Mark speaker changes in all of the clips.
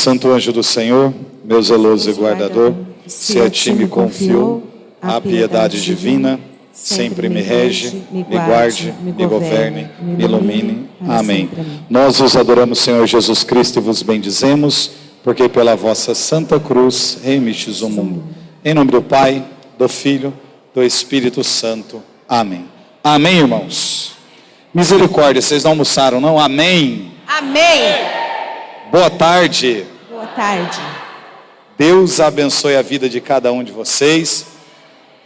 Speaker 1: santo anjo do Senhor, meu zeloso e guardador, se a ti me confio, a piedade divina sempre me rege, me guarde, me governe, me ilumine. Amém. Nós vos adoramos, Senhor Jesus Cristo, e vos bendizemos, porque pela vossa santa cruz remistes o mundo. Em nome do Pai, do Filho, do Espírito Santo. Amém. Amém, irmãos. Misericórdia, vocês não almoçaram, não? Amém.
Speaker 2: Amém.
Speaker 1: Boa tarde.
Speaker 2: Boa tarde.
Speaker 1: Deus abençoe a vida de cada um de vocês.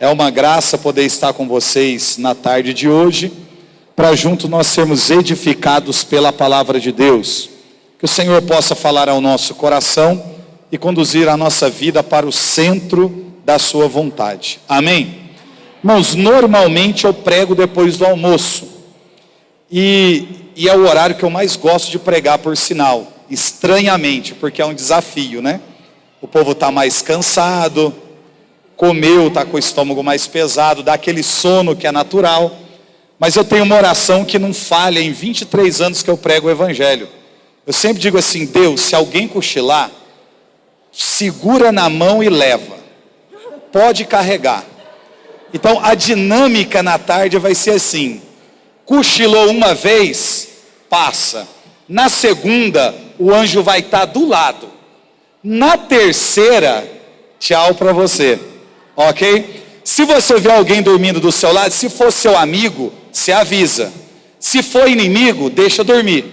Speaker 1: É uma graça poder estar com vocês na tarde de hoje, para juntos nós sermos edificados pela palavra de Deus. Que o Senhor possa falar ao nosso coração e conduzir a nossa vida para o centro da sua vontade. Amém? Irmãos, normalmente eu prego depois do almoço. E é o horário que eu mais gosto de pregar, por sinal. Estranhamente, porque é um desafio, né? O povo está mais cansado, comeu, está com o estômago mais pesado, dá aquele sono que é natural. Mas eu tenho uma oração que não falha em 23 anos que eu prego o Evangelho. Eu sempre digo assim: Deus, se alguém cochilar, segura na mão e leva. Pode carregar. Então a dinâmica na tarde vai ser assim: cochilou uma vez, passa. Na segunda, o anjo vai estar do lado. Na terceira, tchau para você. Ok? Se você vê alguém dormindo do seu lado, se for seu amigo, se avisa. Se for inimigo, deixa dormir.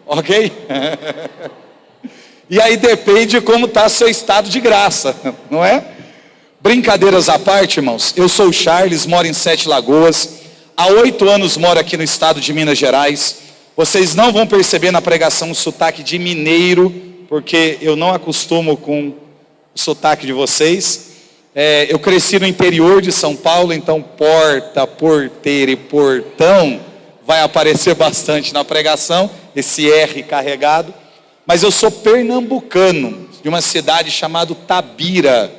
Speaker 1: Ok? E aí depende de como está seu estado de graça, não é? Brincadeiras à parte, irmãos. Eu sou o Charles, moro em Sete Lagoas. Há 8 anos moro aqui no estado de Minas Gerais. Vocês não vão perceber na pregação o sotaque de mineiro, porque eu não acostumo com o sotaque de vocês. Eu cresci no interior de São Paulo, então porta, porteira e portão vai aparecer bastante na pregação, esse R carregado. Mas eu sou pernambucano, de uma cidade chamada Tabira,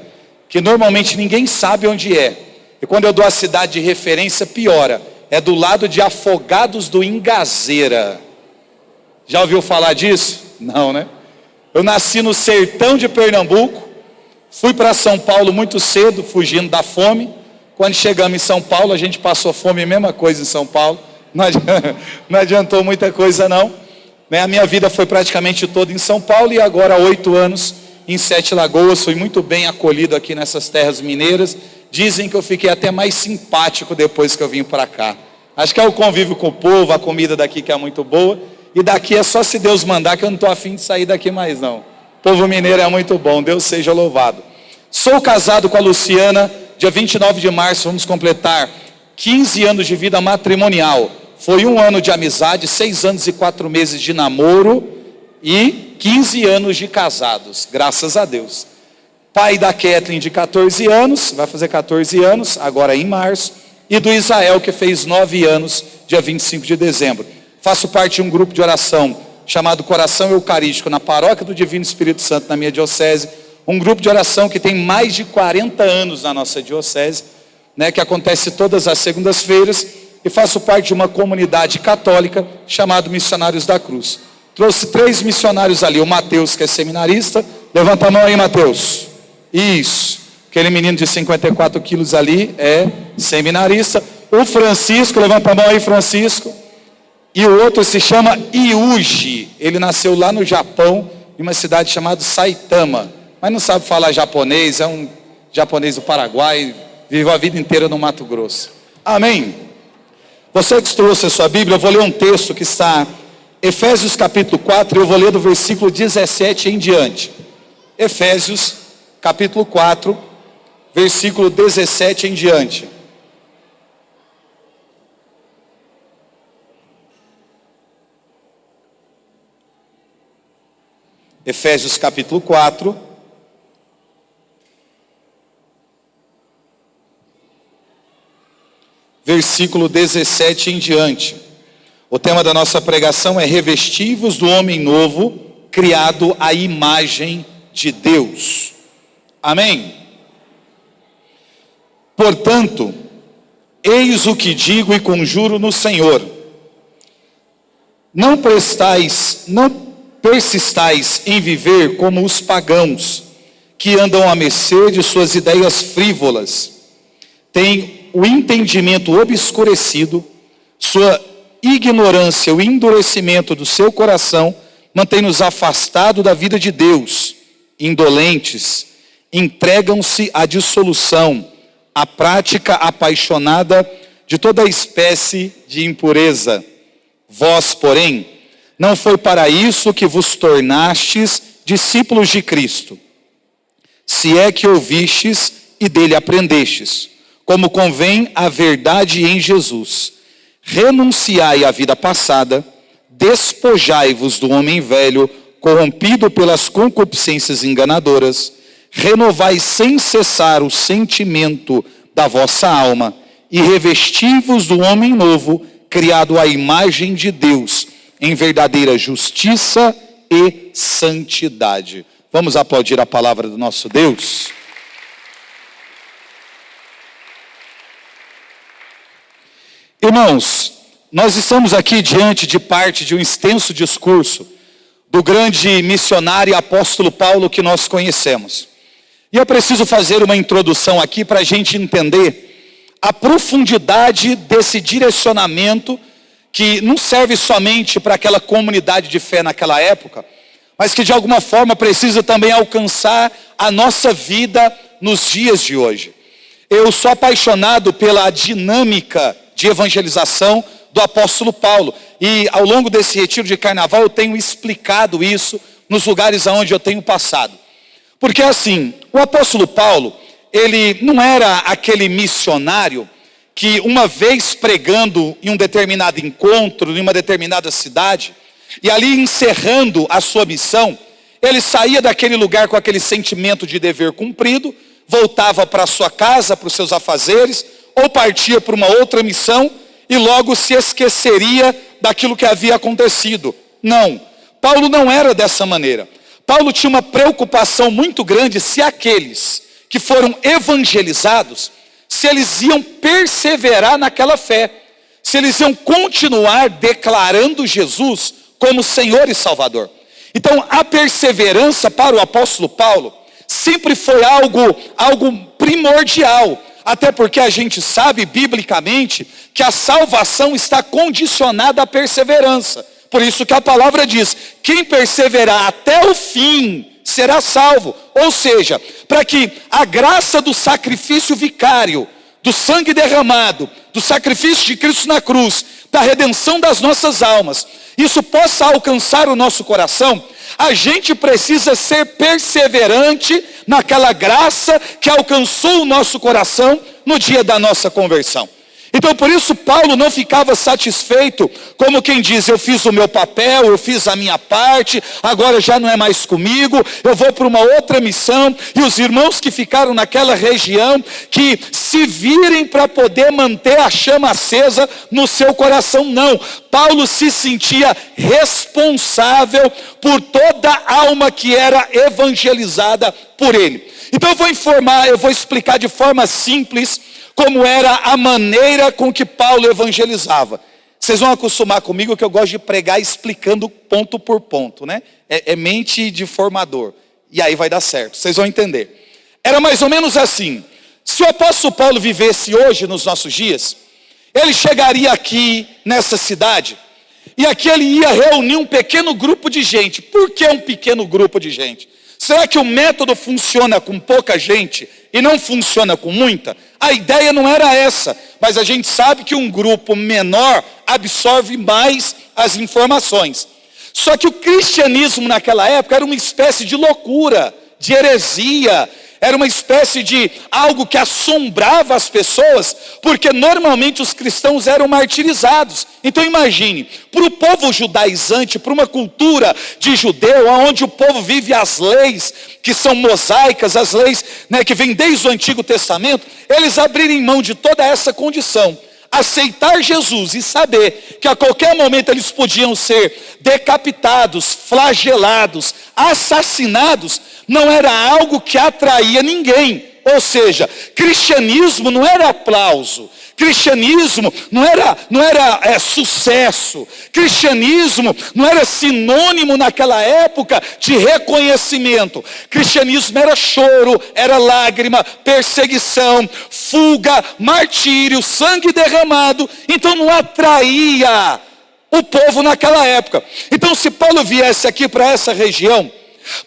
Speaker 1: que normalmente ninguém sabe onde é. E quando eu dou a cidade de referência, piora. É do lado de Afogados do Ingazeira. Já ouviu falar disso? Não, né? Eu nasci no sertão de Pernambuco. Fui para São Paulo muito cedo, fugindo da fome. Quando chegamos em São Paulo, a gente passou fome, mesma coisa em São Paulo. Não adiantou muita coisa não. A minha vida foi praticamente toda em São Paulo e agora há 8 anos em Sete Lagoas. Fui muito bem acolhido aqui nessas terras mineiras. Dizem que eu fiquei até mais simpático depois que eu vim para cá. Acho que é o convívio com o povo, a comida daqui que é muito boa. E daqui é só se Deus mandar, que eu não estou afim de sair daqui mais não. O povo mineiro é muito bom, Deus seja louvado. Sou casado com a Luciana, dia 29 de março vamos completar 15 anos de vida matrimonial. Foi 1 ano de amizade, 6 anos e 4 meses de namoro e 15 anos de casados, graças a Deus. Pai da Kathleen de 14 anos, vai fazer 14 anos, agora em março, e do Israel que fez 9 anos, dia 25 de dezembro. Faço parte de um grupo de oração chamado Coração Eucarístico, na Paróquia do Divino Espírito Santo, na minha diocese. Um grupo de oração que tem mais de 40 anos na nossa diocese, que acontece todas as segundas-feiras, e faço parte de uma comunidade católica chamada Missionários da Cruz. Trouxe 3 missionários ali, o Mateus, que é seminarista. Levanta a mão aí, Mateus. Isso, aquele menino de 54 quilos ali é seminarista. O Francisco, levanta a mão aí, Francisco. E o outro se chama Yuji, ele nasceu lá no Japão, em uma cidade chamada Saitama, mas não sabe falar japonês, é um japonês do Paraguai, viveu a vida inteira no Mato Grosso. Amém? Você que trouxe a sua Bíblia, eu vou ler um texto que está em Efésios capítulo 4, eu vou ler do versículo 17 em diante. Efésios capítulo 4, versículo 17 em diante. Efésios capítulo 4, versículo 17 em diante. O tema da nossa pregação é revestivos do homem novo, criado à imagem de Deus. Amém? Portanto, eis o que digo e conjuro no Senhor. Não persistais em viver como os pagãos, que andam à mercê de suas ideias frívolas, têm o entendimento obscurecido, sua ignorância, o endurecimento do seu coração, mantém-nos afastados da vida de Deus, indolentes, entregam-se à dissolução, à prática apaixonada de toda espécie de impureza. Vós, porém, não foi para isso que vos tornastes discípulos de Cristo, se é que ouvistes e dele aprendestes, como convém a verdade em Jesus. Renunciai à vida passada, despojai-vos do homem velho, corrompido pelas concupiscências enganadoras, renovai sem cessar o sentimento da vossa alma, e revesti-vos do homem novo, criado à imagem de Deus, em verdadeira justiça e santidade. Vamos aplaudir a palavra do nosso Deus? Irmãos, nós estamos aqui diante de parte de um extenso discurso do grande missionário e apóstolo Paulo que nós conhecemos. E eu preciso fazer uma introdução aqui para a gente entender a profundidade desse direcionamento que não serve somente para aquela comunidade de fé naquela época, mas que de alguma forma precisa também alcançar a nossa vida nos dias de hoje. Eu sou apaixonado pela dinâmica de evangelização do apóstolo Paulo, e ao longo desse retiro de carnaval eu tenho explicado isso nos lugares aonde eu tenho passado. Porque assim, o apóstolo Paulo, ele não era aquele missionário que uma vez pregando em um determinado encontro, em uma determinada cidade, e ali encerrando a sua missão, ele saía daquele lugar com aquele sentimento de dever cumprido, voltava para a sua casa, para os seus afazeres, ou partia para uma outra missão, e logo se esqueceria daquilo que havia acontecido. Não, Paulo não era dessa maneira. Paulo tinha uma preocupação muito grande se aqueles que foram evangelizados, se eles iam perseverar naquela fé, se eles iam continuar declarando Jesus como Senhor e Salvador. Então a perseverança para o apóstolo Paulo sempre foi algo primordial, até porque a gente sabe biblicamente que a salvação está condicionada à perseverança. Por isso que a palavra diz, quem perseverar até o fim será salvo. Ou seja, para que a graça do sacrifício vicário, do sangue derramado, do sacrifício de Cristo na cruz, da redenção das nossas almas, isso possa alcançar o nosso coração, a gente precisa ser perseverante naquela graça que alcançou o nosso coração no dia da nossa conversão. Então por isso Paulo não ficava satisfeito, como quem diz, eu fiz o meu papel, eu fiz a minha parte, agora já não é mais comigo, eu vou para uma outra missão, e os irmãos que ficaram naquela região, que se virem para poder manter a chama acesa no seu coração. Não, Paulo se sentia responsável por toda a alma que era evangelizada por ele. Então eu vou explicar de forma simples como era a maneira com que Paulo evangelizava. Vocês vão acostumar comigo que eu gosto de pregar explicando ponto por ponto, né? É mente de formador. E aí vai dar certo, vocês vão entender. Era mais ou menos assim. Se o apóstolo Paulo vivesse hoje nos nossos dias, ele chegaria aqui nessa cidade, e aqui ele ia reunir um pequeno grupo de gente. Por que um pequeno grupo de gente? Será que o método funciona com pouca gente e não funciona com muita? A ideia não era essa, mas a gente sabe que um grupo menor absorve mais as informações. Só que o cristianismo naquela época era uma espécie de loucura, de heresia, era uma espécie de algo que assombrava as pessoas, porque normalmente os cristãos eram martirizados. Então imagine, para o povo judaizante, para uma cultura de judeu, onde o povo vive as leis que são mosaicas, as leis, né, que vêm desde o Antigo Testamento, eles abrirem mão de toda essa condição, aceitar Jesus e saber que a qualquer momento eles podiam ser decapitados, flagelados, assassinados, não era algo que atraía ninguém. Ou seja, cristianismo não era aplauso, Cristianismo não era sucesso. Cristianismo não era sinônimo naquela época de reconhecimento. Cristianismo era choro, era lágrima, perseguição, fuga, martírio, sangue derramado. Então não atraía o povo naquela época. Então se Paulo viesse aqui para essa região,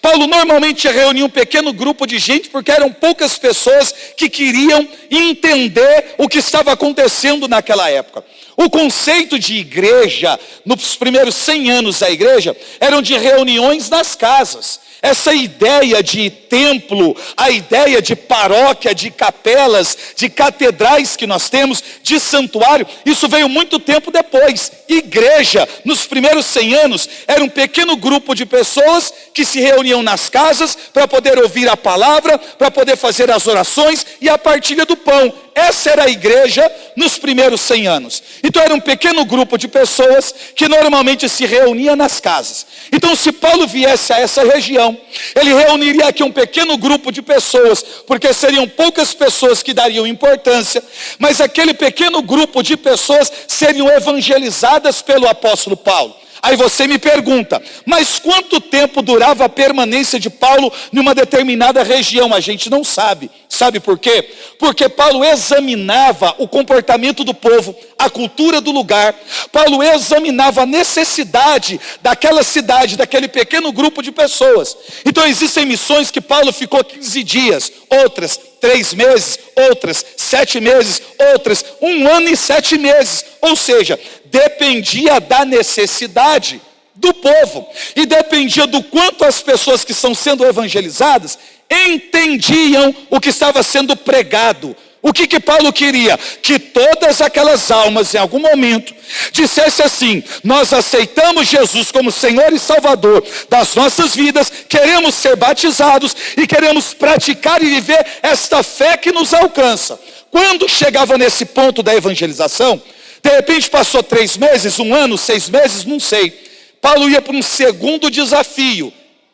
Speaker 1: Paulo normalmente reunia um pequeno grupo de gente, porque eram poucas pessoas que queriam entender o que estava acontecendo naquela época. O conceito de igreja, nos primeiros 100 anos da igreja, eram de reuniões nas casas. Essa ideia de templo, a ideia de paróquia, de capelas, de catedrais que nós temos, de santuário, isso veio muito tempo depois. Igreja, nos primeiros 100 anos, era um pequeno grupo de pessoas que se reuniam nas casas para poder ouvir a palavra, para poder fazer as orações e a partilha do pão. Essa era a igreja nos primeiros 100 anos. Então era um pequeno grupo de pessoas que normalmente se reunia nas casas. Então se Paulo viesse a essa região, ele reuniria aqui um pequeno grupo de pessoas, porque seriam poucas pessoas que dariam importância, mas aquele pequeno grupo de pessoas seriam evangelizadas pelo apóstolo Paulo. Aí você me pergunta, mas quanto tempo durava a permanência de Paulo numa determinada região? A gente não sabe. Sabe por quê? Porque Paulo examinava o comportamento do povo, a cultura do lugar. Paulo examinava a necessidade daquela cidade, daquele pequeno grupo de pessoas. Então existem missões que Paulo ficou 15 dias, outras 3 meses, outras 7 meses, outras 1 ano e 7 meses. Ou seja, dependia da necessidade do povo e dependia do quanto as pessoas que estão sendo evangelizadas entendiam o que estava sendo pregado. O que Paulo queria? Que todas aquelas almas em algum momento dissesse assim: nós aceitamos Jesus como Senhor e Salvador das nossas vidas, queremos ser batizados e queremos praticar e viver esta fé que nos alcança. Quando chegava nesse ponto da evangelização, de repente passou 3 meses, 1 ano, 6 meses, não sei. Paulo ia para um segundo desafio,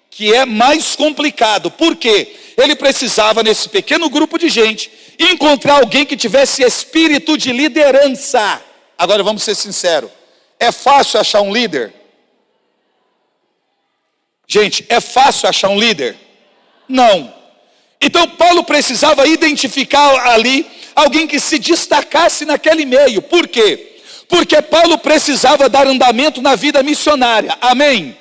Speaker 1: que é mais complicado. Por quê? Ele precisava, nesse pequeno grupo de gente, encontrar alguém que tivesse espírito de liderança. Agora vamos ser sinceros, é fácil achar um líder? Gente, é fácil achar um líder? Não. Então Paulo precisava identificar ali alguém que se destacasse naquele meio. Por quê? Porque Paulo precisava dar andamento na vida missionária. Amém?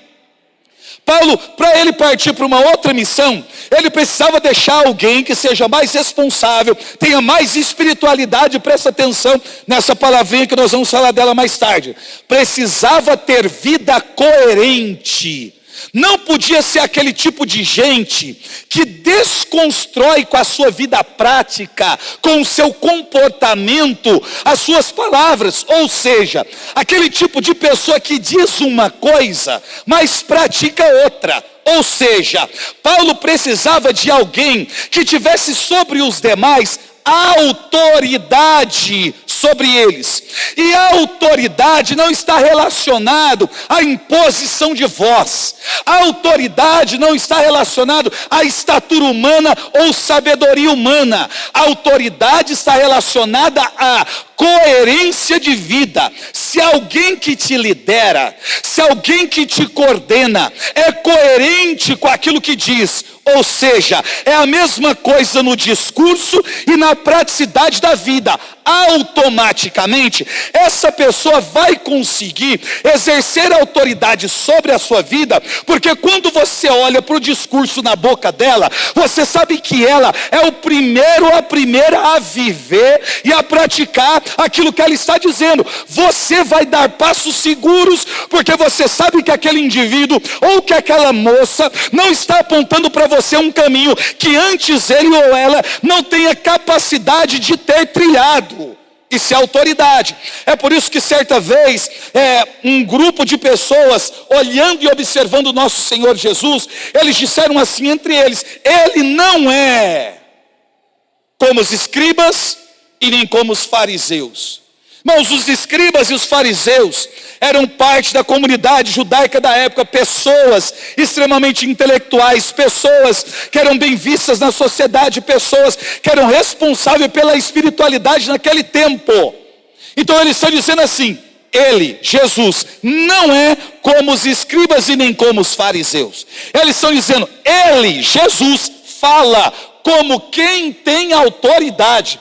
Speaker 1: Paulo, para ele partir para uma outra missão, ele precisava deixar alguém que seja mais responsável, tenha mais espiritualidade. Presta atenção nessa palavrinha que nós vamos falar dela mais tarde. Precisava ter vida coerente. Não podia ser aquele tipo de gente que desconstrói com a sua vida prática, com o seu comportamento, as suas palavras. Ou seja, aquele tipo de pessoa que diz uma coisa, mas pratica outra. Ou seja, Paulo precisava de alguém que tivesse sobre os demais autoridade sobre eles. E a autoridade não está relacionado à imposição de voz. A autoridade não está relacionado à estatura humana ou sabedoria humana. A autoridade está relacionada à coerência de vida. Se alguém que te lidera, se alguém que te coordena é coerente com aquilo que diz, ou seja, é a mesma coisa no discurso e na praticidade da vida, automaticamente essa pessoa vai conseguir exercer autoridade sobre a sua vida, porque quando você olha para o discurso na boca dela, você sabe que ela é o primeiro, a primeira a viver e a praticar aquilo que ela está dizendo. Você vai dar passos seguros, porque você sabe que aquele indivíduo ou que aquela moça não está apontando para você um caminho que antes ele ou ela não tenha capacidade de ter trilhado. Isso é autoridade. É por isso que certa vez, um grupo de pessoas, olhando e observando o nosso Senhor Jesus, eles disseram assim entre eles: ele não é como os escribas e nem como os fariseus. Irmãos, os escribas e os fariseus eram parte da comunidade judaica da época, pessoas extremamente intelectuais, pessoas que eram bem vistas na sociedade, pessoas que eram responsáveis pela espiritualidade naquele tempo. Então eles estão dizendo assim: ele, Jesus, não é como os escribas e nem como os fariseus. Eles estão dizendo, ele, Jesus, fala como quem tem autoridade.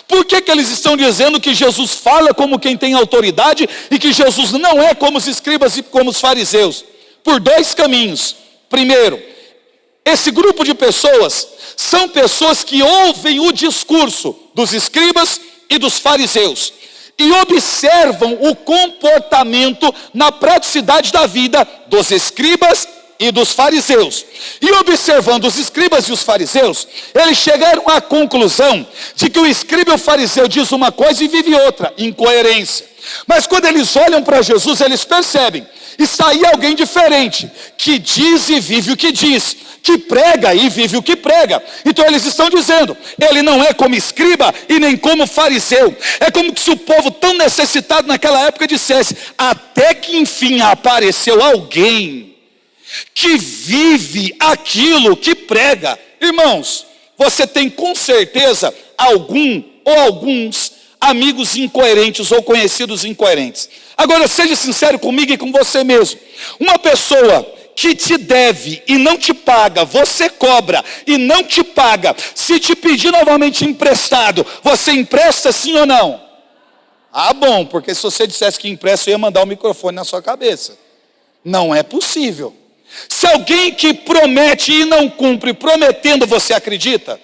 Speaker 1: Por que eles estão dizendo que Jesus fala como quem tem autoridade e que Jesus não é como os escribas e como os fariseus? Por dois caminhos. Primeiro, esse grupo de pessoas são pessoas que ouvem o discurso dos escribas e dos fariseus e observam o comportamento na praticidade da vida dos escribas e dos fariseus. E observando os escribas e os fariseus, eles chegaram à conclusão de que o escriba e o fariseu diz uma coisa e vive outra, incoerência. Mas quando eles olham para Jesus, eles percebem, está aí alguém diferente, que diz e vive o que diz, que prega e vive o que prega. Então eles estão dizendo, ele não é como escriba e nem como fariseu. É como se o povo tão necessitado naquela época dissesse, até que enfim apareceu alguém que vive aquilo que prega. Irmãos, você tem com certeza algum ou alguns amigos incoerentes ou conhecidos incoerentes. Agora seja sincero comigo e com você mesmo. Uma pessoa que te deve e não te paga, você cobra e não te paga, se te pedir novamente emprestado, você empresta sim ou não? Ah, bom, porque se você dissesse que empresta, eu ia mandar o microfone na sua cabeça. Não é possível. Se alguém que promete e não cumpre, prometendo, você acredita?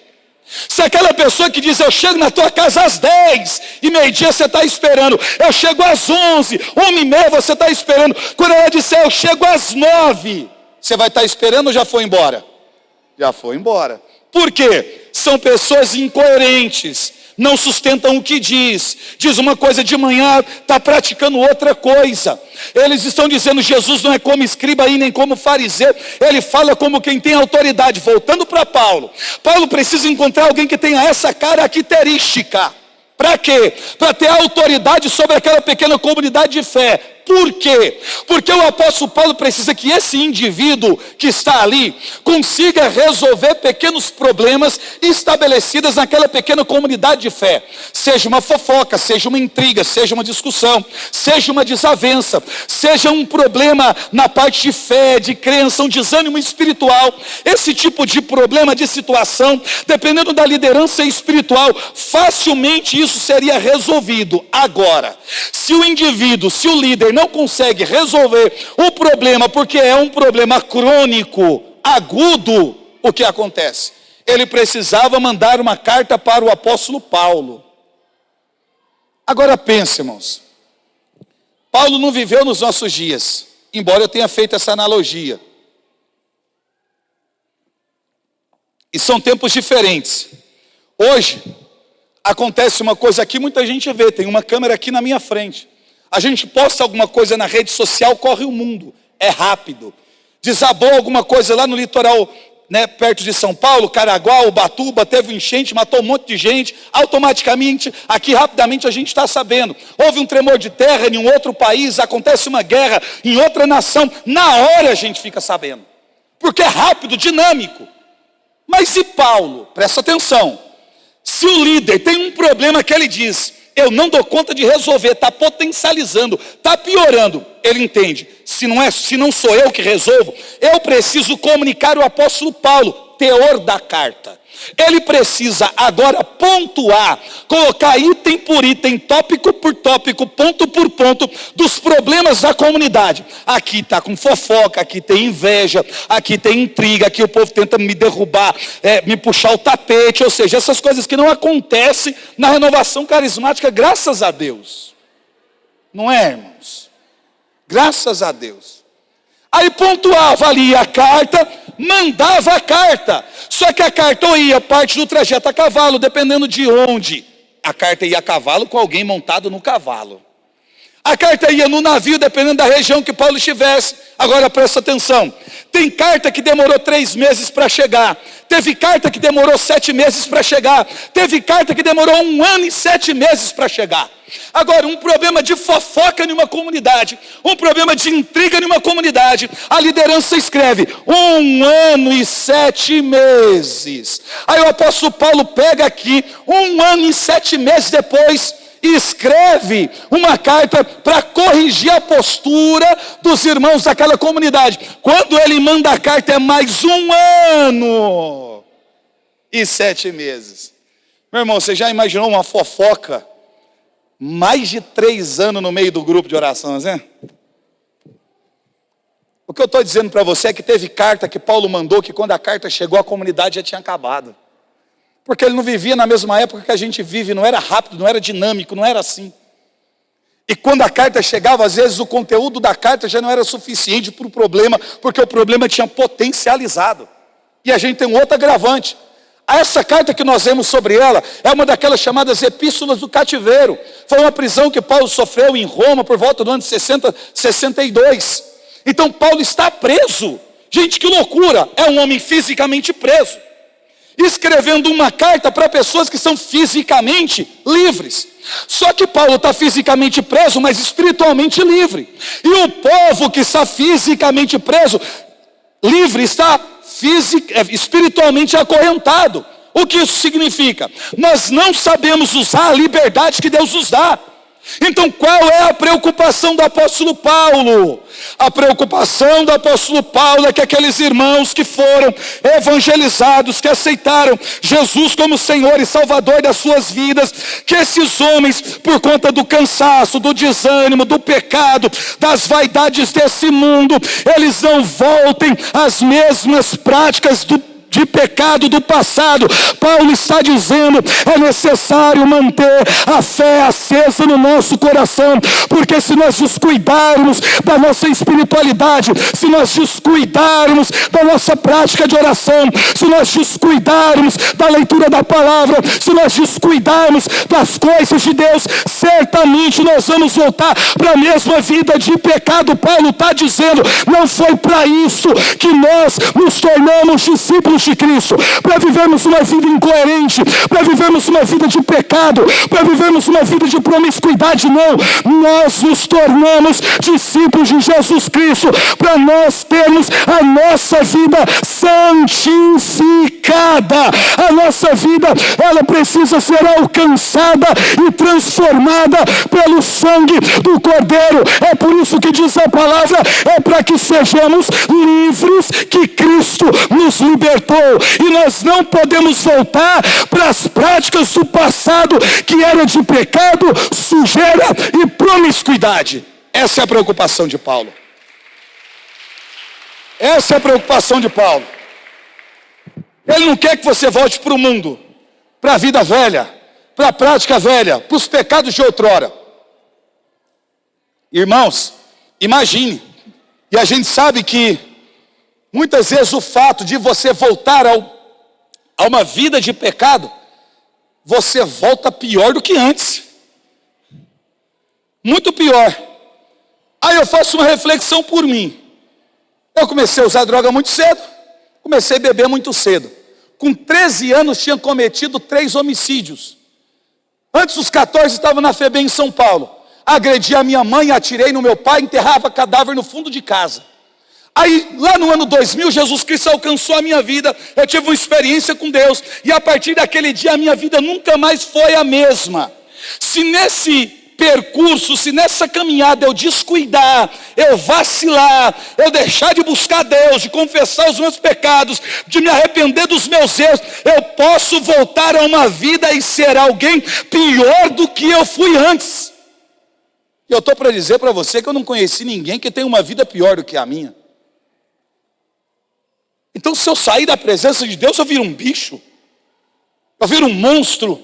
Speaker 1: Se aquela pessoa que diz, eu chego na tua casa às 10 e meio-dia você está esperando, eu chego às 11, 1h30 você está esperando, quando ela disser, eu chego às 9, você vai estar esperando ou já foi embora? Já foi embora. Por quê? São pessoas incoerentes, não sustentam o que diz uma coisa de manhã, está praticando outra coisa. Eles estão dizendo, Jesus não é como escriba e nem como fariseu, ele fala como quem tem autoridade. Voltando para Paulo, Paulo precisa encontrar alguém que tenha essa característica. Para quê? Para ter autoridade sobre aquela pequena comunidade de fé. Por quê? Porque o apóstolo Paulo precisa que esse indivíduo que está ali consiga resolver pequenos problemas estabelecidos naquela pequena comunidade de fé. Seja uma fofoca, seja uma intriga, seja uma discussão, seja uma desavença, seja um problema na parte de fé, de crença, um desânimo espiritual. Esse tipo de problema, de situação, dependendo da liderança espiritual, facilmente isso seria resolvido. Agora, se o indivíduo, se o líder não consegue resolver o problema, porque é um problema crônico, agudo, o que acontece? Ele precisava mandar uma carta para o apóstolo Paulo. Agora pense, irmãos, Paulo não viveu nos nossos dias, embora eu tenha feito essa analogia. E são tempos diferentes. Hoje, acontece uma coisa aqui, muita gente vê, tem uma câmera aqui na minha frente. A gente posta alguma coisa na rede social, corre o mundo, é rápido. Desabou alguma coisa lá no litoral, né, perto de São Paulo, Caraguá, Ubatuba, teve um enchente, matou um monte de gente, automaticamente, aqui rapidamente a gente está sabendo. Houve um tremor de terra em um outro país, acontece uma guerra em outra nação, na hora a gente fica sabendo. Porque é rápido, dinâmico. Mas e Paulo? Presta atenção. Se o líder tem um problema que ele diz, eu não dou conta de resolver, está potencializando, está piorando, ele entende, se não sou eu que resolvo, eu preciso comunicar o apóstolo Paulo, teor da carta. Ele precisa agora pontuar, colocar item por item, tópico por tópico, ponto por ponto, dos problemas da comunidade. Aqui está com fofoca, aqui tem inveja, aqui tem intriga, aqui o povo tenta me derrubar, me puxar o tapete, ou seja, essas coisas que não acontecem na renovação carismática, graças a Deus. Não é, irmãos? Graças a Deus. Aí pontuava ali a carta, mandava a carta. Só que a carta ou ia parte do trajeto a cavalo, dependendo de onde. A carta ia a cavalo com alguém montado no cavalo. A carta ia no navio, dependendo da região que Paulo estivesse. Agora presta atenção. Tem carta que demorou 3 meses para chegar. Teve carta que demorou 7 meses para chegar. Teve carta que demorou 1 ano e 7 meses para chegar. Agora, um problema de fofoca em uma comunidade, um problema de intriga em uma comunidade, a liderança escreve 1 ano e 7 meses. Aí o apóstolo Paulo pega aqui, 1 ano e 7 meses depois, e escreve uma carta para corrigir a postura dos irmãos daquela comunidade. Quando ele manda a carta é mais 1 ano e 7 meses. Meu irmão, você já imaginou uma fofoca? Mais de 3 anos no meio do grupo de oração, né? O que eu estou dizendo para você é que teve carta que Paulo mandou, que quando a carta chegou a comunidade já tinha acabado. Porque ele não vivia na mesma época que a gente vive, não era rápido, não era dinâmico, não era assim. E quando a carta chegava, às vezes o conteúdo da carta já não era suficiente para o problema, porque o problema tinha potencializado. E a gente tem um outro agravante. Essa carta que nós vemos sobre ela é uma daquelas chamadas epístolas do cativeiro. Foi uma prisão que Paulo sofreu em Roma por volta do ano 62. Então Paulo está preso. Gente, que loucura! É um homem fisicamente preso, escrevendo uma carta para pessoas que são fisicamente livres. Só que Paulo está fisicamente preso, mas espiritualmente livre. E o povo que está fisicamente preso, livre, está espiritualmente acorrentado. O que isso significa? Nós não sabemos usar a liberdade que Deus nos dá. Então qual é a preocupação do apóstolo Paulo? A preocupação do apóstolo Paulo é que aqueles irmãos que foram evangelizados, que aceitaram Jesus como Senhor e Salvador das suas vidas, que esses homens, por conta do cansaço, do desânimo, do pecado, das vaidades desse mundo, eles não voltem às mesmas práticas de pecado do passado. Paulo está dizendo, é necessário manter a fé acesa no nosso coração, porque se nós descuidarmos da nossa espiritualidade, se nós descuidarmos da nossa prática de oração, se nós descuidarmos da leitura da palavra, se nós descuidarmos das coisas de Deus, certamente nós vamos voltar para a mesma vida de pecado. Paulo está dizendo, não foi para isso que nós nos tornamos discípulos de Cristo, para vivermos uma vida incoerente, para vivermos uma vida de pecado, para vivermos uma vida de promiscuidade. Não, nós nos tornamos discípulos de Jesus Cristo para nós termos a nossa vida santificada. A nossa vida, ela precisa ser alcançada e transformada pelo sangue do Cordeiro. É por isso que diz a palavra, é para que sejamos livres que Cristo nos libertou. E nós não podemos voltar para as práticas do passado, que era de pecado, sujeira e promiscuidade. Essa é a preocupação de Paulo. Essa é a preocupação de Paulo. Ele não quer que você volte para o mundo, para a vida velha, para a prática velha, para os pecados de outrora. Irmãos, imagine, e a gente sabe que muitas vezes o fato de você voltar a uma vida de pecado, você volta pior do que antes. Muito pior. Aí eu faço uma reflexão por mim. Eu comecei a usar droga muito cedo, comecei a beber muito cedo. Com 13 anos tinha cometido 3 homicídios. Antes dos 14 estava na FEBEM em São Paulo. Agredi a minha mãe, atirei no meu pai, enterrava cadáver no fundo de casa. Aí, lá no ano 2000, Jesus Cristo alcançou a minha vida, eu tive uma experiência com Deus, e a partir daquele dia a minha vida nunca mais foi a mesma. Se nesse percurso, se nessa caminhada eu descuidar, eu vacilar, eu deixar de buscar Deus, de confessar os meus pecados, de me arrepender dos meus erros, eu posso voltar a uma vida e ser alguém pior do que eu fui antes. E eu estou para dizer para você que eu não conheci ninguém que tenha uma vida pior do que a minha. Então, se eu sair da presença de Deus, eu viro um bicho, eu viro um monstro.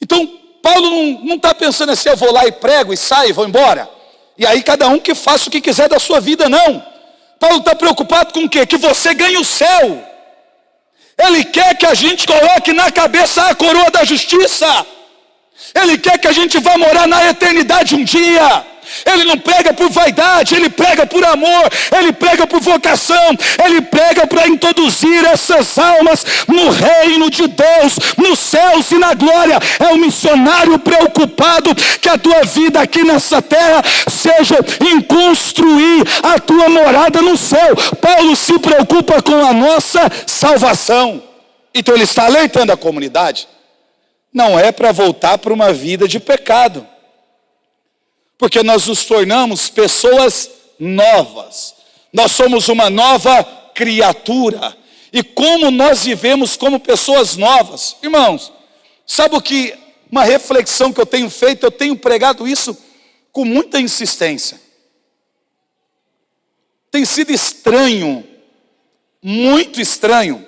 Speaker 1: Então, Paulo não está pensando assim, eu vou lá e prego e saio e vou embora. E aí cada um que faça o que quiser da sua vida, não. Paulo está preocupado com o quê? Que você ganhe o céu. Ele quer que a gente coloque na cabeça a coroa da justiça. Ele quer que a gente vá morar na eternidade um dia. Ele não prega por vaidade, ele prega por amor, ele prega por vocação, ele prega para introduzir essas almas no reino de Deus, nos céus e na glória. É um missionário preocupado que a tua vida aqui nessa terra seja em construir a tua morada no céu. Paulo se preocupa com a nossa salvação. Então ele está alertando a comunidade. Não é para voltar para uma vida de pecado. Porque nós nos tornamos pessoas novas. Nós somos uma nova criatura. E como nós vivemos como pessoas novas? Irmãos, sabe o que? Uma reflexão que eu tenho feito, eu tenho pregado isso com muita insistência. Tem sido estranho, muito estranho,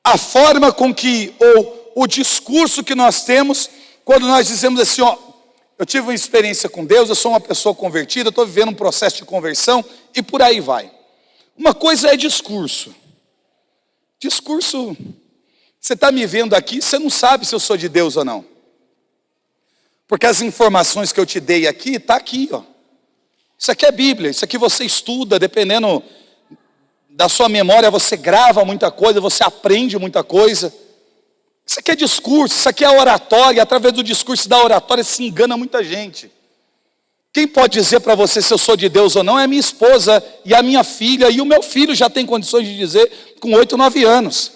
Speaker 1: a forma com que, ou o discurso que nós temos, quando nós dizemos assim, ó, eu tive uma experiência com Deus, eu sou uma pessoa convertida, estou vivendo um processo de conversão, e por aí vai. Uma coisa é discurso. Discurso, você está me vendo aqui, você não sabe se eu sou de Deus ou não. Porque as informações que eu te dei aqui, está aqui, ó. Isso aqui é Bíblia, isso aqui você estuda, dependendo da sua memória, você grava muita coisa, você aprende muita coisa. Isso aqui é discurso, isso aqui é oratória. Através do discurso da oratória se engana muita gente. Quem pode dizer para você se eu sou de Deus ou não é a minha esposa e a minha filha. E o meu filho já tem condições de dizer com 8, 9 anos.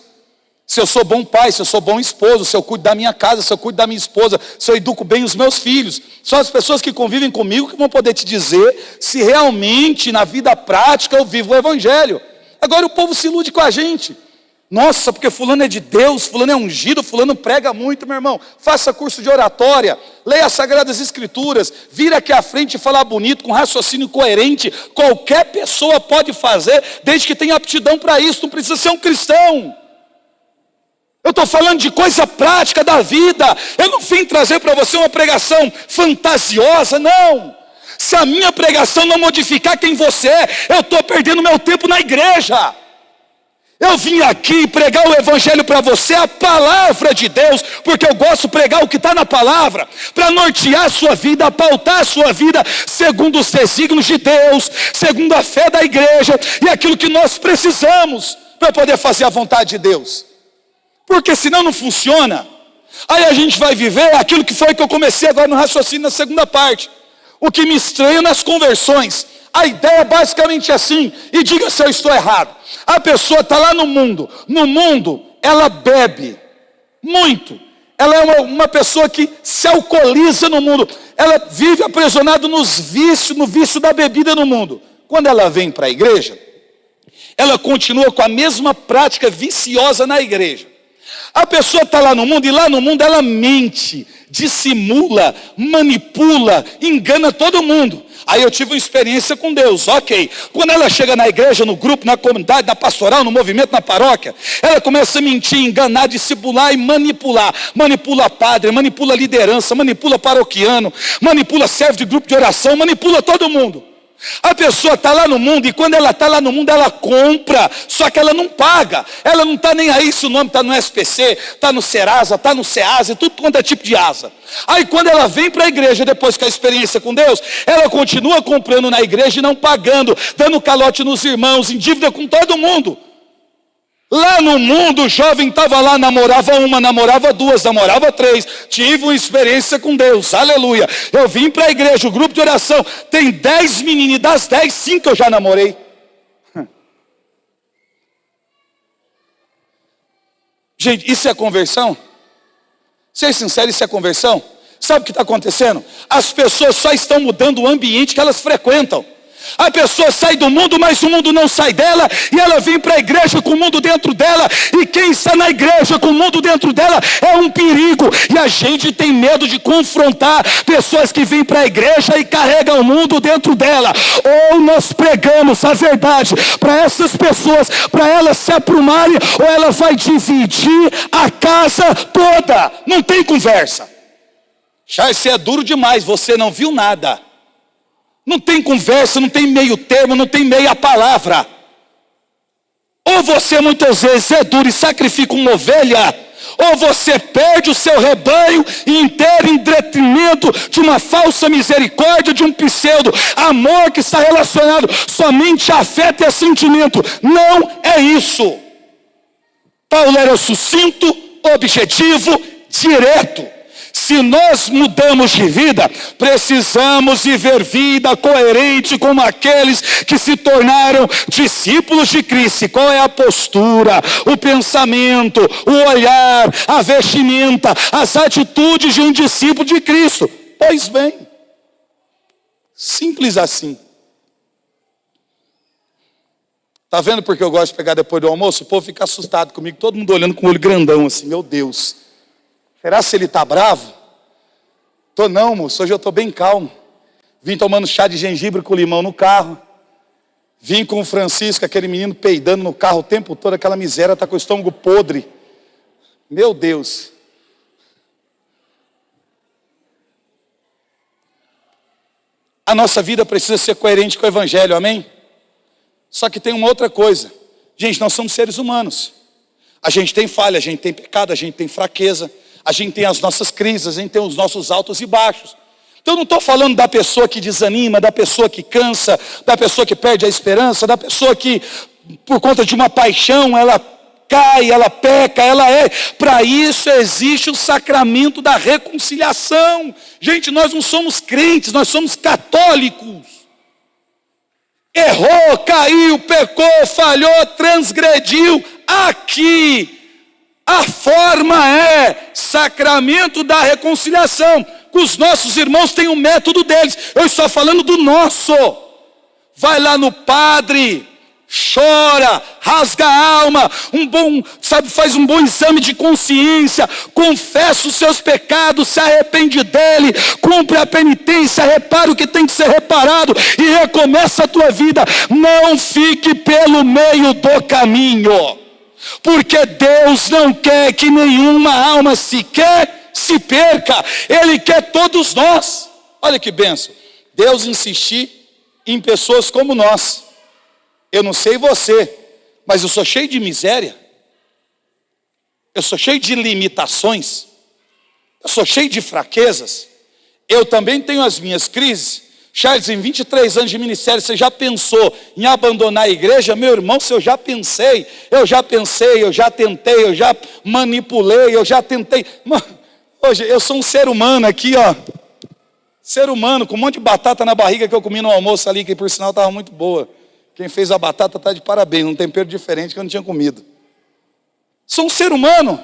Speaker 1: Se eu sou bom pai, se eu sou bom esposo, se eu cuido da minha casa, se eu cuido da minha esposa, se eu educo bem os meus filhos. São as pessoas que convivem comigo que vão poder te dizer se realmente na vida prática eu vivo o evangelho. Agora o povo se ilude com a gente. Nossa, porque fulano é de Deus, fulano é ungido, fulano prega muito, meu irmão. Faça curso de oratória, leia as Sagradas Escrituras, vira aqui à frente e falar bonito, com raciocínio coerente. Qualquer pessoa pode fazer, desde que tenha aptidão para isso, não precisa ser um cristão. Eu estou falando de coisa prática da vida. Eu não vim trazer para você uma pregação fantasiosa, não. Se a minha pregação não modificar quem você é, eu estou perdendo meu tempo na igreja. Eu vim aqui pregar o evangelho para você, a palavra de Deus, porque eu gosto de pregar o que está na palavra, para nortear a sua vida, pautar a sua vida, segundo os desígnios de Deus, segundo a fé da igreja, e aquilo que nós precisamos, para poder fazer a vontade de Deus. Porque senão não funciona. Aí a gente vai viver aquilo que foi que eu comecei agora no raciocínio na segunda parte. O que me estranha nas conversões. A ideia é basicamente assim, e diga se eu estou errado. A pessoa está lá no mundo ela bebe muito, ela é uma pessoa que se alcooliza no mundo, ela vive aprisionada no vício da bebida no mundo. Quando ela vem para a igreja, ela continua com a mesma prática viciosa na igreja. A pessoa está lá no mundo, e lá no mundo ela mente, dissimula, manipula, engana todo mundo. Aí eu tive uma experiência com Deus, ok. Quando ela chega na igreja, no grupo, na comunidade, na pastoral, no movimento, na paróquia, ela começa a mentir, enganar, dissimular e manipular. Manipula padre, manipula liderança, manipula paroquiano, manipula servo de grupo de oração, manipula todo mundo. A pessoa está lá no mundo, e quando ela está lá no mundo, ela compra, só que ela não paga. Ela não está nem aí se o nome está no SPC, está no Serasa, está no Ceasa, tudo quanto é tipo de asa. Aí quando ela vem para a igreja, depois que a experiência com Deus, ela continua comprando na igreja e não pagando, dando calote nos irmãos, em dívida com todo mundo. Lá no mundo, o jovem estava lá, namorava uma, namorava duas, namorava três. Tive uma experiência com Deus, aleluia. Eu vim para a igreja, o grupo de oração, tem 10 meninas, e das 10, 5 eu já namorei. Gente, isso é conversão? Ser sincero, isso é conversão? Sabe o que está acontecendo? As pessoas só estão mudando o ambiente que elas frequentam. A pessoa sai do mundo, mas o mundo não sai dela, e ela vem para a igreja com o mundo dentro dela, e quem está na igreja com o mundo dentro dela é um perigo, e a gente tem medo de confrontar pessoas que vêm para a igreja e carregam o mundo dentro dela. Ou nós pregamos a verdade para essas pessoas, para elas se aprumarem, ou ela vai dividir a casa toda. Não tem conversa. Charles, você é duro demais, você não viu nada. Não tem conversa, não tem meio termo, não tem meia palavra. Ou você muitas vezes é duro e sacrifica uma ovelha, Ou você perde o seu rebanho inteiro em detrimento de uma falsa misericórdia, de um pseudo amor que está relacionado somente a afeto e a sentimento. Não é isso. Paulo era sucinto, objetivo, direto. Se nós mudamos de vida, precisamos viver vida coerente como aqueles que se tornaram discípulos de Cristo. E qual é a postura, o pensamento, o olhar, a vestimenta, as atitudes de um discípulo de Cristo? Pois bem, simples assim. Está vendo porque eu gosto de pegar depois do almoço? O povo fica assustado comigo, todo mundo olhando com o olho grandão assim, meu Deus. Será se ele está bravo? Tô não, moço, hoje eu estou bem calmo. Vim tomando chá de gengibre com limão no carro. Vim com o Francisco, aquele menino peidando no carro o tempo todo, aquela miséria, está com o estômago podre. Meu Deus. A nossa vida precisa ser coerente com o Evangelho, amém? Só que tem uma outra coisa. Gente, nós somos seres humanos. A gente tem falha, a gente tem pecado, a gente tem fraqueza. A gente tem as nossas crises, a gente tem os nossos altos e baixos. Então eu não estou falando da pessoa que desanima, da pessoa que cansa, da pessoa que perde a esperança, da pessoa que, por conta de uma paixão, ela cai, ela peca, ela é. Para isso existe o sacramento da reconciliação. Gente, nós não somos crentes, nós somos católicos. Errou, caiu, pecou, falhou, transgrediu. Aqui a forma é sacramento da reconciliação. Os nossos irmãos têm um método deles. Eu estou falando do nosso. Vai lá no padre, chora, rasga a alma, faz um bom exame de consciência, confessa os seus pecados, se arrepende dele, cumpre a penitência, repara o que tem que ser reparado e recomeça a tua vida. Não fique pelo meio do caminho. Porque Deus não quer que nenhuma alma sequer se perca. Ele quer todos nós. Olha que bênção. Deus insistir em pessoas como nós. Eu não sei você, mas eu sou cheio de miséria. Eu sou cheio de limitações. Eu sou cheio de fraquezas. Eu também tenho as minhas crises. Charles, em 23 anos de ministério, você já pensou em abandonar a igreja? Meu irmão, se eu já pensei, eu já tentei, eu já manipulei, eu já tentei. Mano, hoje eu sou um ser humano aqui, ó. Ser humano, com um monte de batata na barriga que eu comi no almoço ali, que por sinal estava muito boa. Quem fez a batata está de parabéns, um tempero diferente que eu não tinha comido. Sou um ser humano.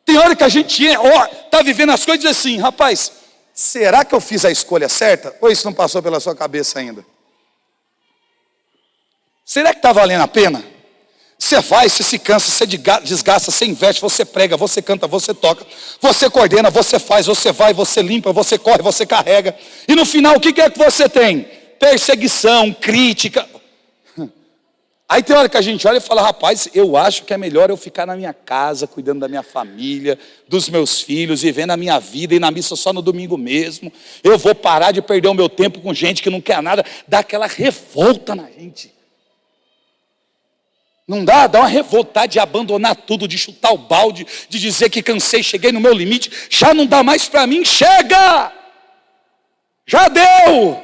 Speaker 1: Tem hora que a gente está vivendo as coisas assim, rapaz. Será que eu fiz a escolha certa? Ou isso não passou pela sua cabeça ainda? Será que está valendo a pena? Você vai, você se cansa, você desgasta, você investe, você prega, você canta, você toca, você coordena, você faz, você vai, você limpa, você corre, você carrega. E no final, o que é que você tem? Perseguição, crítica. Aí tem hora que a gente olha e fala, rapaz, eu acho que é melhor eu ficar na minha casa, cuidando da minha família, dos meus filhos, vivendo a minha vida, e na missa só no domingo mesmo. Eu vou parar de perder o meu tempo com gente que não quer nada. Dá aquela revolta na gente. Não dá? Dá uma revolta de abandonar tudo, de chutar o balde, de dizer que cansei, cheguei no meu limite, já não dá mais para mim, chega! Já deu!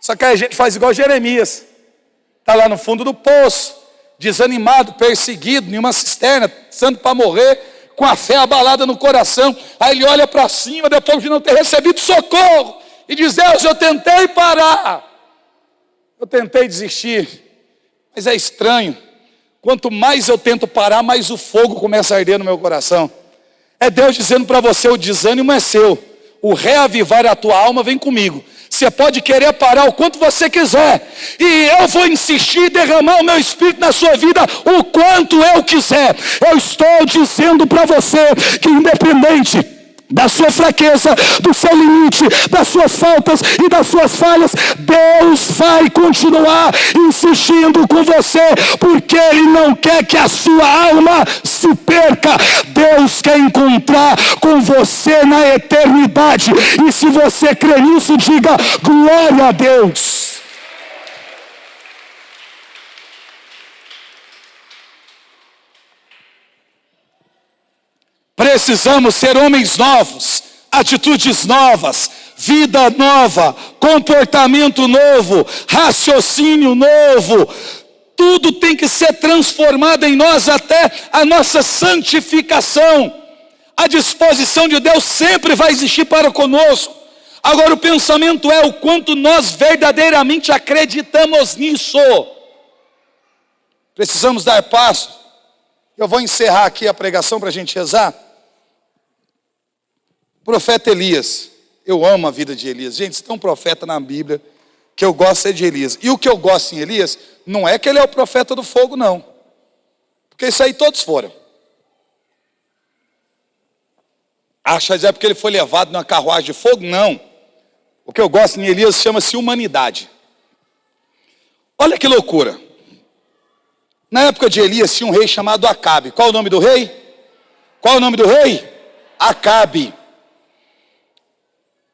Speaker 1: Só que aí a gente faz igual Jeremias. Está lá no fundo do poço, desanimado, perseguido, em uma cisterna, precisando para morrer, com a fé abalada no coração. Aí ele olha para cima, depois de não ter recebido socorro, e diz, Deus, eu tentei parar, eu tentei desistir, mas é estranho. Quanto mais eu tento parar, mais o fogo começa a arder no meu coração. É Deus dizendo para você, o desânimo é seu, o reavivar a tua alma vem comigo. Você pode querer parar o quanto você quiser, e eu vou insistir e derramar o meu Espírito na sua vida o quanto eu quiser. Eu estou dizendo para você que independente da sua fraqueza, do seu limite, das suas faltas e das suas falhas, Deus vai continuar insistindo com você, porque Ele não quer que a sua alma se perca. Deus quer encontrar com você na eternidade, e se você crê nisso, diga glória a Deus. precisamos ser homens novos, atitudes novas, vida nova, comportamento novo, raciocínio novo. Tudo tem que ser transformado em nós até a nossa santificação. A disposição de Deus sempre vai existir para conosco. Agora o pensamento é o quanto nós verdadeiramente acreditamos nisso. Precisamos dar passo. Eu vou encerrar aqui a pregação para a gente rezar. Profeta Elias. Eu amo a vida de Elias. Gente, se tem um profeta na Bíblia que eu gosto é de Elias. E o que eu gosto em Elias não é que ele é o profeta do fogo, não. Porque isso aí todos foram. Acha que é porque ele foi levado numa carruagem de fogo? Não. O que eu gosto em Elias chama-se humanidade. Olha que loucura. Na época de Elias tinha um rei chamado Acabe. Qual o nome do rei? Qual o nome do rei? Acabe.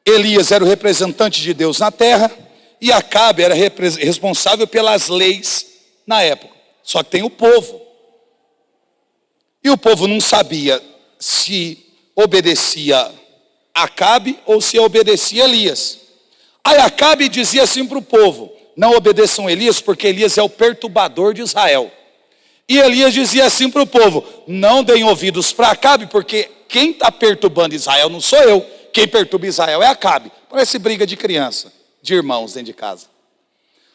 Speaker 1: Elias era o representante de Deus na terra e Acabe era responsável pelas leis na época. Só que tem o povo. E o povo não sabia se obedecia Acabe ou se obedecia Elias. Aí Acabe dizia assim para o povo: não obedeçam Elias, porque Elias é o perturbador de Israel. E Elias dizia assim para o povo: não deem ouvidos para Acabe, porque quem está perturbando Israel não sou eu, quem perturba Israel é Acabe. Parece briga de criança, de irmãos dentro de casa.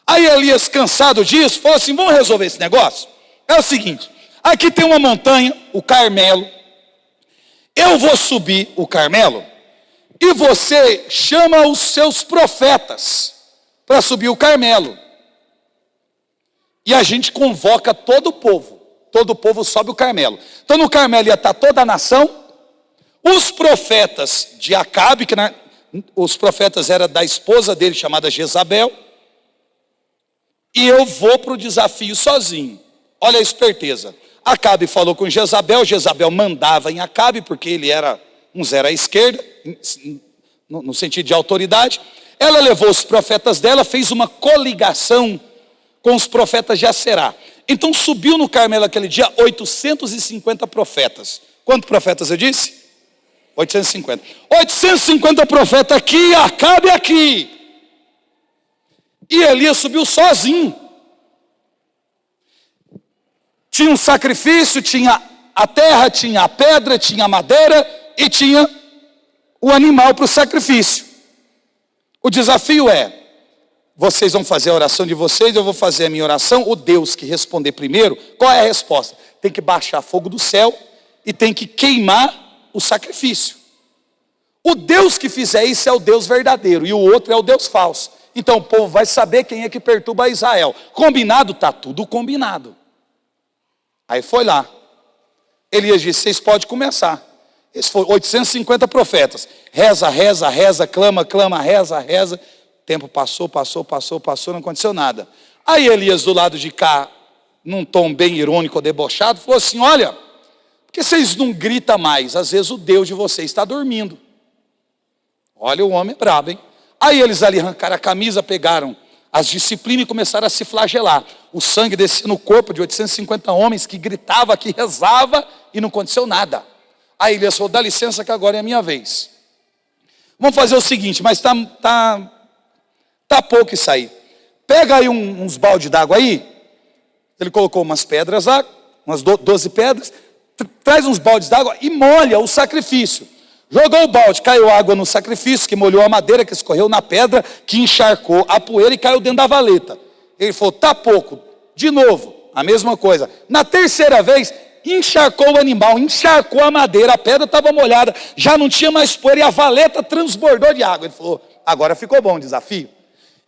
Speaker 1: Aí Elias, cansado disso, falou assim: vamos resolver esse negócio? É o seguinte, aqui tem uma montanha, o Carmelo. Eu vou subir o Carmelo e você chama os seus profetas para subir o Carmelo. E a gente convoca todo o povo sobe o Carmelo. Então no Carmelo ia estar toda a nação, os profetas de Acabe, os profetas eram da esposa dele, chamada Jezabel, e eu vou para o desafio sozinho. Olha a esperteza. Acabe falou com Jezabel, Jezabel mandava em Acabe, porque ele era um zero à esquerda, no sentido de autoridade. Ela levou os profetas dela, fez uma coligação com os profetas de Aserá. Então subiu no Carmelo aquele dia 850 profetas. Quantos profetas eu disse? 850. 850 profetas aqui, Acabe aqui. E Elias subiu sozinho. Tinha um sacrifício, tinha a terra, tinha a pedra, tinha a madeira e tinha o animal para o sacrifício. O desafio é: vocês vão fazer a oração de vocês, eu vou fazer a minha oração. O Deus que responder primeiro, qual é a resposta? Tem que baixar fogo do céu e tem que queimar o sacrifício. O Deus que fizer isso é o Deus verdadeiro e o outro é o Deus falso. Então o povo vai saber quem é que perturba Israel. Combinado? Está tudo combinado. Aí foi lá. Elias disse: vocês podem começar. Esses foram 850 profetas. Reza, reza, reza, clama, clama, reza, reza. O tempo passou, não aconteceu nada. Aí Elias do lado de cá, num tom bem irônico ou debochado, falou assim: olha, por que vocês não gritam mais? Às vezes o Deus de vocês está dormindo. Olha, o homem é brabo, hein? Aí eles ali arrancaram a camisa, pegaram as disciplinas e começaram a se flagelar. O sangue descia no corpo de 850 homens que gritavam, que rezava e não aconteceu nada. Aí Elias falou: dá licença que agora é a minha vez. Vamos fazer o seguinte, mas tá pouco isso aí. Pega aí uns balde d'água aí. Ele colocou umas pedras lá, umas 12 pedras. Traz uns baldes d'água e molha o sacrifício. Jogou o balde, caiu água no sacrifício, que molhou a madeira, que escorreu na pedra, que encharcou a poeira e caiu dentro da valeta. Ele falou: tá pouco. De novo, a mesma coisa. Na terceira vez, encharcou o animal, encharcou a madeira, a pedra estava molhada, já não tinha mais poeira e a valeta transbordou de água. Ele falou: agora ficou bom o desafio.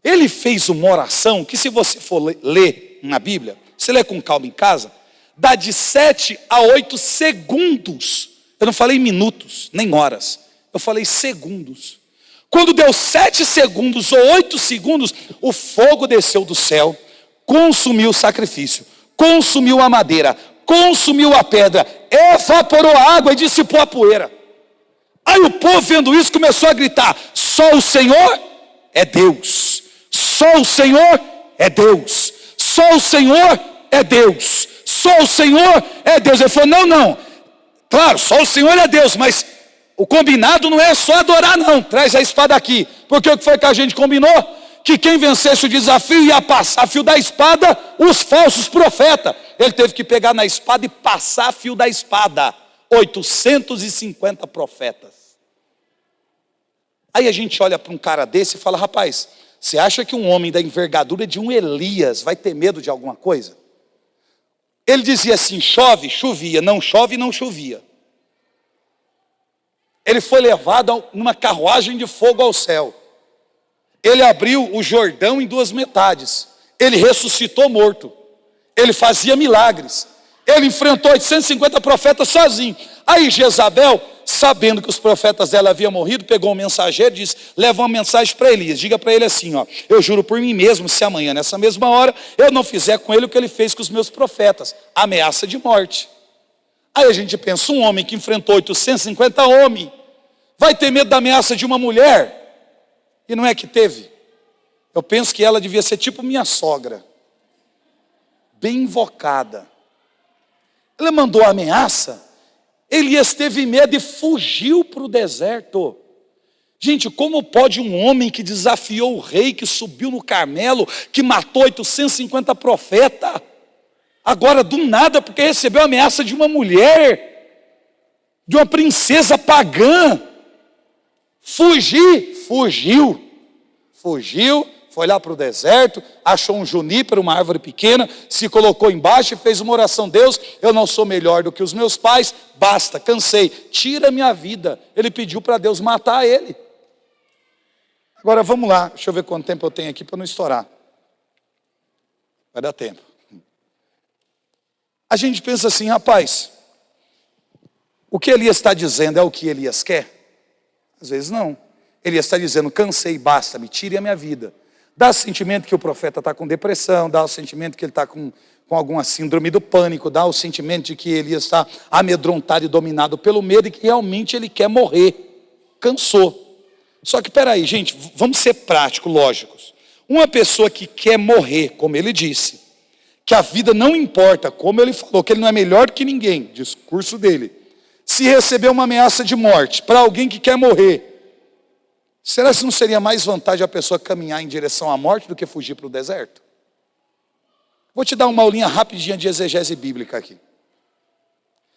Speaker 1: Ele fez uma oração que, se você for ler na Bíblia, você lê com calma em casa, dá de 7 a 8 segundos. Eu não falei minutos, nem horas. Eu falei segundos. Quando deu 7 segundos ou 8 segundos, o fogo desceu do céu, consumiu o sacrifício, consumiu a madeira, consumiu a pedra, evaporou a água e dissipou a poeira. Aí o povo, vendo isso, começou a gritar: só o Senhor é Deus. Só o Senhor é Deus. Só o Senhor é Deus. Só o Senhor é Deus. Ele falou: não. Claro, só o Senhor é Deus, mas o combinado não é só adorar não. Traz a espada aqui. Porque o que foi que a gente combinou? Que quem vencesse o desafio ia passar a fio da espada os falsos profetas. Ele teve que pegar na espada e passar a fio da espada 850 profetas. Aí a gente olha para um cara desse e fala: rapaz, você acha que um homem da envergadura de um Elias vai ter medo de alguma coisa? Ele dizia assim: chove, chovia, não chove, não chovia. Ele foi levado numa carruagem de fogo ao céu. Ele abriu o Jordão em duas metades. Ele ressuscitou morto. Ele fazia milagres. Ele enfrentou 850 profetas sozinho. Aí Jezabel, sabendo que os profetas dela haviam morrido, pegou um mensageiro e disse: leva uma mensagem para Elias, diga para ele assim, ó: eu juro por mim mesmo, se amanhã nessa mesma hora eu não fizer com ele o que ele fez com os meus profetas, ameaça de morte. Aí a gente pensa, um homem que enfrentou 850 homens vai ter medo da ameaça de uma mulher? E não é que teve. Eu penso que ela devia ser tipo minha sogra, bem invocada. Ela mandou a ameaça, Elias teve medo e fugiu para o deserto. Gente, como pode um homem que desafiou o rei, que subiu no Carmelo, que matou 850 profetas, agora do nada, porque recebeu a ameaça de uma mulher, de uma princesa pagã, fugiu, foi lá para o deserto, achou um junípero, uma árvore pequena, se colocou embaixo e fez uma oração: Deus, eu não sou melhor do que os meus pais, basta, cansei, tira a minha vida. Ele pediu para Deus matar ele. Agora vamos lá, deixa eu ver quanto tempo eu tenho aqui para não estourar. Vai dar tempo. A gente pensa assim: rapaz, o que Elias está dizendo é o que Elias quer? Às vezes não. Elias está dizendo: cansei, basta, me tire a minha vida. Dá o sentimento que o profeta está com depressão, dá o sentimento que ele está com alguma síndrome do pânico, dá o sentimento de que Elias está amedrontado e dominado pelo medo e que realmente ele quer morrer. Cansou. Só que peraí, gente, vamos ser práticos, lógicos. Uma pessoa que quer morrer, como ele disse, que a vida não importa, como ele falou, que ele não é melhor que ninguém, discurso dele, se receber uma ameaça de morte para alguém que quer morrer, será que não seria mais vantagem a pessoa caminhar em direção à morte do que fugir para o deserto? Vou te dar uma aulinha rapidinha de exegese bíblica aqui.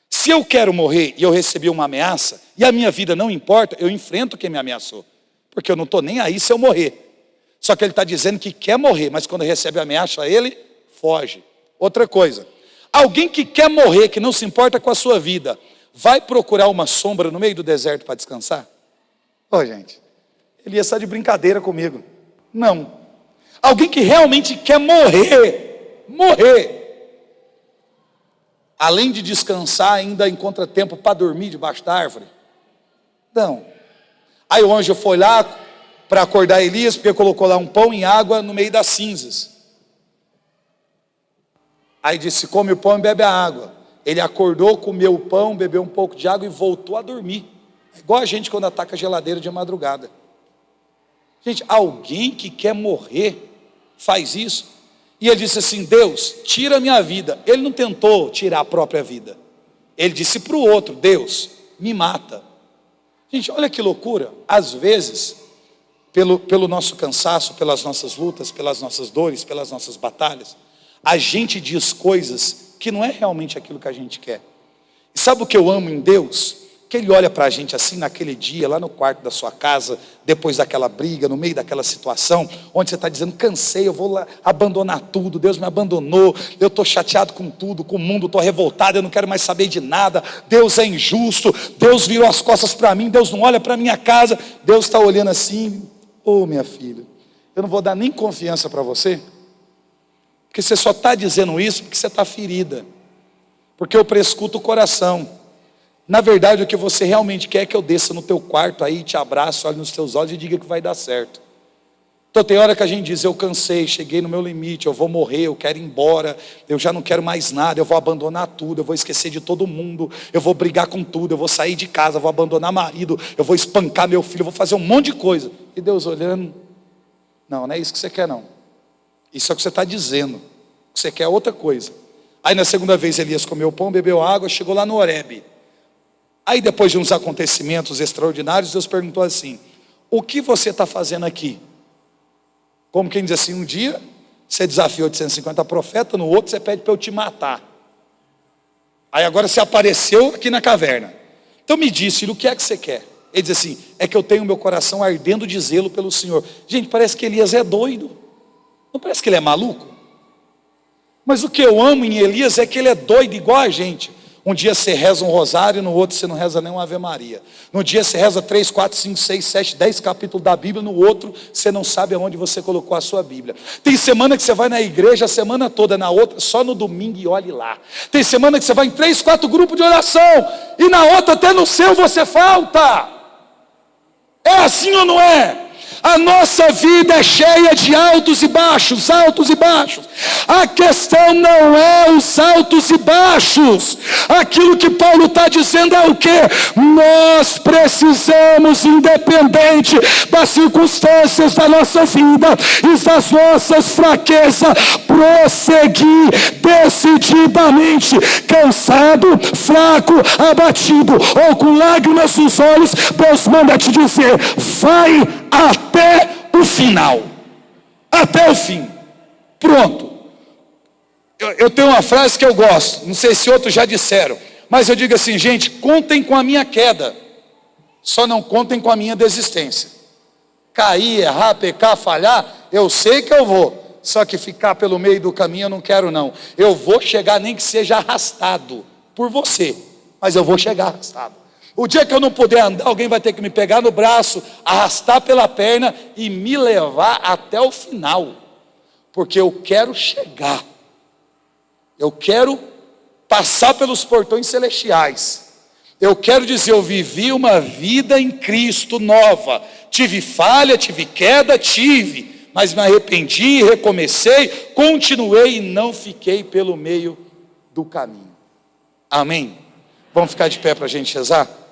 Speaker 1: Se eu quero morrer e eu recebi uma ameaça, e a minha vida não importa, eu enfrento quem me ameaçou. Porque eu não estou nem aí se eu morrer. Só que ele está dizendo que quer morrer, mas quando recebe a ameaça, ele foge. Outra coisa, alguém que quer morrer, que não se importa com a sua vida, vai procurar uma sombra no meio do deserto para descansar? Ô, gente, ele ia estar de brincadeira comigo. Não. Alguém que realmente quer morrer, além de descansar, ainda encontra tempo para dormir debaixo da árvore? Não. Aí o anjo foi lá para acordar Elias, porque colocou lá um pão e água no meio das cinzas. Aí disse: come o pão e bebe a água. Ele acordou, comeu o pão, bebeu um pouco de água e voltou a dormir. É igual a gente quando ataca a geladeira de madrugada. Gente, alguém que quer morrer faz isso. E ele disse assim: Deus, tira a minha vida. Ele não tentou tirar a própria vida. Ele disse para o outro: Deus, me mata. Gente, olha que loucura. Às vezes, pelo nosso cansaço, pelas nossas lutas, pelas nossas dores, pelas nossas batalhas, a gente diz coisas que não é realmente aquilo que a gente quer. E sabe o que eu amo em Deus? Que Ele olha para a gente assim naquele dia, lá no quarto da sua casa, depois daquela briga, no meio daquela situação, onde você está dizendo: cansei, eu vou lá abandonar tudo, Deus me abandonou, eu estou chateado com tudo, com o mundo, estou revoltado, eu não quero mais saber de nada, Deus é injusto, Deus virou as costas para mim, Deus não olha para a minha casa. Deus está olhando assim: ô minha filha, eu não vou dar nem confiança para você, porque você só está dizendo isso porque você está ferida, porque eu prescuto o coração. Na verdade, o que você realmente quer é que eu desça no teu quarto aí, te abraço, olhe nos teus olhos e diga que vai dar certo. Então tem hora que a gente diz: eu cansei, cheguei no meu limite, eu vou morrer, eu quero ir embora, eu já não quero mais nada, eu vou abandonar tudo, eu vou esquecer de todo mundo, eu vou brigar com tudo, eu vou sair de casa, eu vou abandonar marido, eu vou espancar meu filho, eu vou fazer um monte de coisa. E Deus olhando: não, não é isso que você quer não. Isso é o que você está dizendo. O que você quer é outra coisa. Aí na segunda vez Elias comeu pão, bebeu água, chegou lá no Horebe. Aí depois de uns acontecimentos extraordinários, Deus perguntou assim: o que você está fazendo aqui? Como quem diz assim, um dia você desafiou 850 profetas, no outro você pede para eu te matar. Aí agora você apareceu aqui na caverna. Então me diz, filho, o que é que você quer? Ele diz assim: é que eu tenho meu coração ardendo de zelo pelo Senhor. Gente, parece que Elias é doido. Não parece que ele é maluco? Mas o que eu amo em Elias é que ele é doido igual a gente. Um dia você reza um rosário, no outro você não reza nem uma Ave Maria. No dia você reza 3, 4, 5, 6, 7, 10 capítulos da Bíblia, no outro você não sabe aonde você colocou a sua Bíblia. Tem semana que você vai na igreja a semana toda, na outra só no domingo e olhe lá. Tem semana que você vai em 3, 4 grupos de oração, e na outra até no seu você falta. É assim ou não é? A nossa vida é cheia de altos e baixos, altos e baixos. A questão não é os altos e baixos. Aquilo que Paulo está dizendo é o quê? Nós precisamos, independente das circunstâncias da nossa vida e das nossas fraquezas, prosseguir decididamente, cansado, fraco, abatido ou com lágrimas nos olhos. Deus manda te dizer: vai até o final, até o fim. Pronto. Eu tenho uma frase que eu gosto, não sei se outros já disseram, mas eu digo assim: gente, contem com a minha queda, só não contem com a minha desistência. Cair, errar, pecar, falhar, eu sei que eu vou, só que ficar pelo meio do caminho eu não quero não. Eu vou chegar, nem que seja arrastado por você, mas eu vou chegar arrastado. O dia que eu não puder andar, alguém vai ter que me pegar no braço, arrastar pela perna e me levar até o final. Porque eu quero chegar. Eu quero passar pelos portões celestiais. Eu quero dizer: eu vivi uma vida em Cristo nova. Tive falha, tive queda, mas me arrependi, recomecei, continuei e não fiquei pelo meio do caminho. Amém? Vamos ficar de pé para a gente rezar?